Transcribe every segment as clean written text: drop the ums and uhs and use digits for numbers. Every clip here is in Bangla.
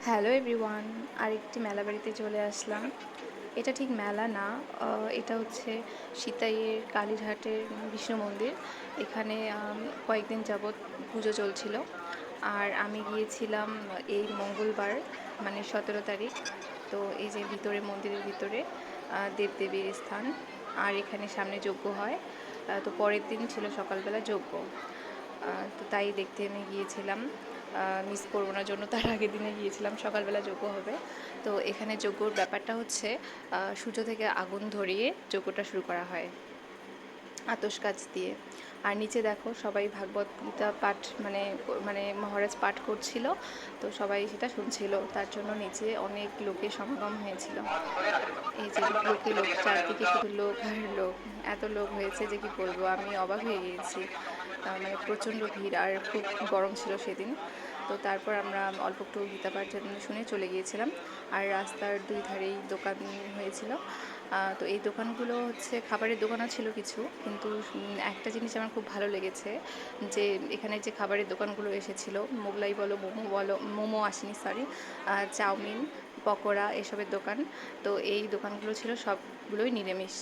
হ্যালো এভরিওয়ান, আরেকটি মেলা বাড়িতে চলে আসলাম। এটা ঠিক মেলা না, এটা হচ্ছে সিতাইয়ের কালীঘাটের বিষ্ণু মন্দির। এখানে কয়েকদিন যাবৎ পুজো চলছিল, আর আমি গিয়েছিলাম এই মঙ্গলবার, মানে 17 তারিখ। তো এই যে ভিতরে, মন্দিরের ভিতরে দেবদেবীর স্থান, আর এখানে সামনে যজ্ঞ হয়। তো পরের দিন ছিল সকালবেলা যজ্ঞ, তো তাই দেখতে আমি গিয়েছিলাম। মিস করবো না জন্য তার আগের দিনে গিয়েছিলাম, সকালবেলা যজ্ঞ হবে। তো এখানে যজ্ঞর ব্যাপারটা হচ্ছে সূর্য থেকে আগুন ধরিয়ে যজ্ঞটা শুরু করা হয় আতশ কাচ দিয়ে। আর নিচে দেখো সবাই ভাগবত গীতা পাঠ, মানে মানে মহারাজ পাঠ করছিল, তো সবাই সেটা শুনছিল। তার জন্য নিচে অনেক লোকের সমাগম হয়েছিল। এই যে লোকে লোক, চারদিকে শুধু লোক আর লোক, এত লোক হয়েছে যে কি বলবো, আমি অবাক হয়ে গিয়েছি। মানে প্রচণ্ড ভিড়, আর খুব গরম ছিল সেদিন। তো তারপর আমরা অল্প একটু গীতা পাঠ শুনে চলে গিয়েছিলাম। আর রাস্তার দুই ধারেই দোকান হয়েছিল। তো এই দোকানগুলো হচ্ছে খাবারের দোকানও ছিল কিছু, কিন্তু একটা জিনিস আমার খুব ভালো লেগেছে, যে এখানে যে খাবারের দোকানগুলো এসেছিল, মোগলাই বলো, মোমো বলো, মোমো আসেনি সরি, চাউমিন, পকোড়া এসবের দোকান। তো এই দোকানগুলো ছিল সবগুলোই নিরামিষ।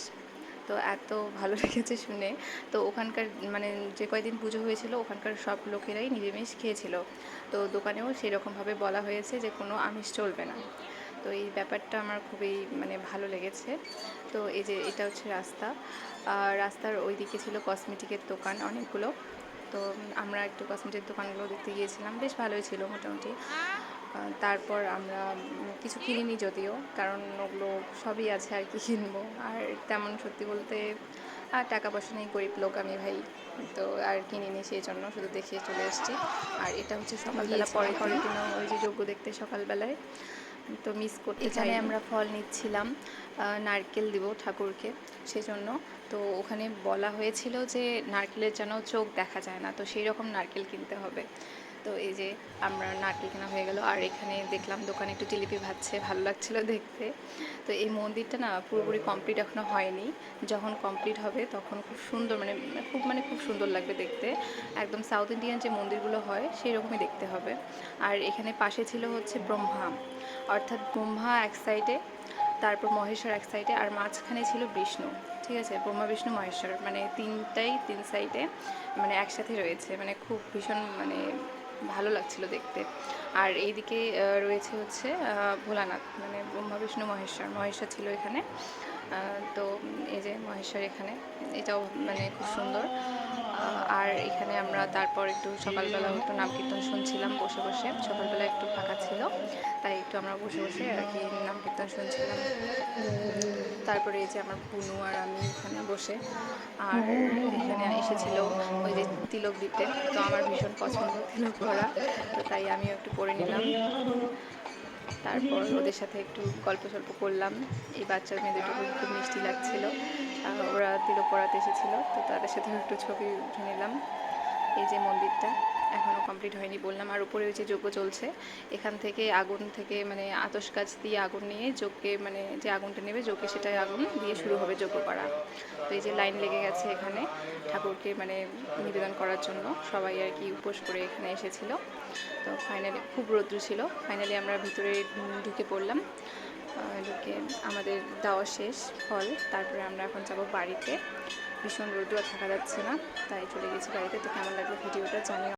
তো এত ভালো লেগেছে শুনে। তো ওখানকার মানে যে কয়দিন পুজো হয়েছিল ওখানকার সব লোকেরাই নিরামিষ খেয়েছিল। তো দোকানেও সেরকমভাবে বলা হয়েছে যে কোনো আমিষ চলবে না। তো এই ব্যাপারটা আমার খুবই মানে ভালো লেগেছে। তো এই যে এটা হচ্ছে রাস্তা, রাস্তার ওই দিকে ছিল কসমেটিকের দোকান অনেকগুলো। তো আমরা একটু কসমেটিক দোকানগুলো দেখতে গিয়েছিলাম, বেশ ভালোই ছিল মোটামুটি। তারপর আমরা কিছু কিনিনি যদিও, কারণ ওগুলো সবই আছে, আর কি কিনবো। আর তেমন সত্যি বলতে টাকা পয়সা নেই, গরিব লোক আমি ভাই। তো আর কিনিনি, সেই জন্য শুধু দেখে চলে এসেছি। আর এটা হচ্ছে সকালবেলা, পরের দিনও ওই যে যজ্ঞ দেখতে সকালবেলায়, তো মিস করতে চাই। এখানে আমরা ফল নিচ্ছিলাম, নারকেল দিব ঠাকুরকে, সেজন্য। তো ওখানে বলা হয়েছিল যে নারকেলের যেন চোখ দেখা যায় না, তো সেই রকম নারকেল কিনতে হবে। তো এই যে আমরা নারকেল কেনা হয়ে গেল। আর এখানে দেখলাম দোকানে একটু জিলিপি ভাজছে, ভালো লাগছিল দেখতে। তো এই মন্দিরটা না পুরোপুরি কমপ্লিট এখনও হয়নি, যখন কমপ্লিট হবে তখন খুব সুন্দর, খুব সুন্দর লাগবে দেখতে। একদম সাউথ ইন্ডিয়ান যে মন্দিরগুলো হয় সেই রকমই দেখতে হবে। আর এখানে পাশে ছিল হচ্ছে ব্রহ্মা, অর্থাৎ ব্রহ্মা এক সাইডে, তারপর মহেশ্বর এক সাইডে, আর মাঝখানে ছিল বিষ্ণু। ঠিক আছে, ব্রহ্মা বিষ্ণু মহেশ্বর, মানে তিনটাই তিন সাইডে মানে একসাথে রয়েছে, মানে খুব ভীষণ মানে ভালো লাগছিল দেখতে। আর এইদিকে রয়েছে হচ্ছে ভোলানাথ, মানে ব্রহ্মা বিষ্ণু মহেশ্বর, মহেশ্বর ছিল এখানে। তো এই যে মহেশ্বর এখানে, এটাও মানে খুব সুন্দর। আর এখানে আমরা তারপর একটু সকালবেলা একটু নাম কীর্তন শুনছিলাম বসে বসে, সকালবেলা একটু ফাঁকা ছিল, তাই একটু আমরা বসে বসে আর কি নাম কীর্তন শুনছিলাম। তারপরে এই যে আমার বুনু আর আমি এখানে বসে, আর এখানে এসেছিল ওই যে তিলক দিতে, তো আমার ভীষণ পছন্দ তিলক করা, তো তাই আমিও একটু করে নিলাম। তারপর ওদের সাথে একটু গল্প সল্প করলাম। এই বাচ্চার মেয়ে দুটো খুব মিষ্টি লাগছিল, ওরা তিলক পড়াতে এসেছিলো, তো তাদের সাথেও একটু ছবি উঠে নিলাম। এই যে মন্দিরটা এখনও কমপ্লিট হয়নি বললাম। আর উপরে ওই যে যজ্ঞ চলছে, এখান থেকে আগুন থেকে মানে আতশ কাচ দিয়ে আগুন নিয়ে যজ্ঞে, মানে যে আগুনটা নেবে যজ্ঞে সেটাই আগুন দিয়ে শুরু হবে যজ্ঞ করা। তো এই যে লাইন লেগে গেছে এখানে ঠাকুরকে মানে নিবেদন করার জন্য, সবাই আর কি উপোস করে এখানে এসেছিল। তো ফাইনালি খুব রৌদ্র ছিল, ফাইনালি আমরা ভিতরে ঢুকে পড়লাম। ঢুকে আমাদের দেওয়া শেষ ফল, তারপরে আমরা এখন যাব বাড়িতে। ভীষণ রৌদ্র, থাকা যাচ্ছে না, তাই চলে গেছি বাড়িতে। তো কেমন লাগলো ভিডিওটা জানিও।